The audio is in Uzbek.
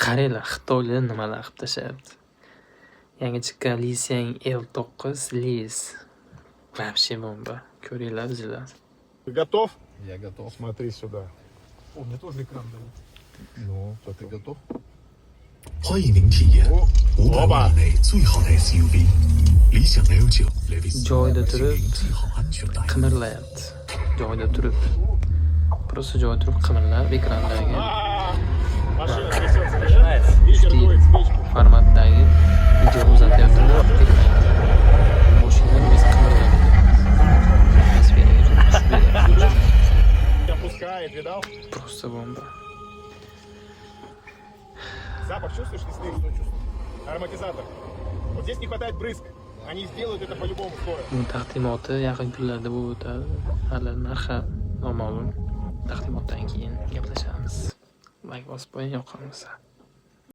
Qaranglar, xitoylar nimalar qilib tashyapti. Yangi chiqqan Lisang L9 Lis. Вообще bomba. Ko'ringlar bizlar. Ты готов? Я готов. Смотри сюда. О, мне тоже экран дают. Ну, что ты готов? 欢迎您体验500万以内最好的 SUV 理想 L9 Levis Joyda 给 turib 您最好安全感。 qimirlayapti. Joyda turib. Просто joyda turib qimirlab ekrandagi Машина трясется, начинается. Ветер Жди. дует спичку. formatdagi video uzatyapti. Mashina o'zi qimirlayapti. Тебя пускает, видал? Просто bomba. Запах чувствуешь? Лесных, что чувствуешь? Ароматизатор. Вот здесь не хватает брызг. Они сделают это по-любому скоро. Bu taqdimoti yaqin kunlarda bo'lib o'tadi. Hali narxi noma'lum. Taqdimotdan keyin gaplashamiz. Like bosib qo'ying yoqamasa.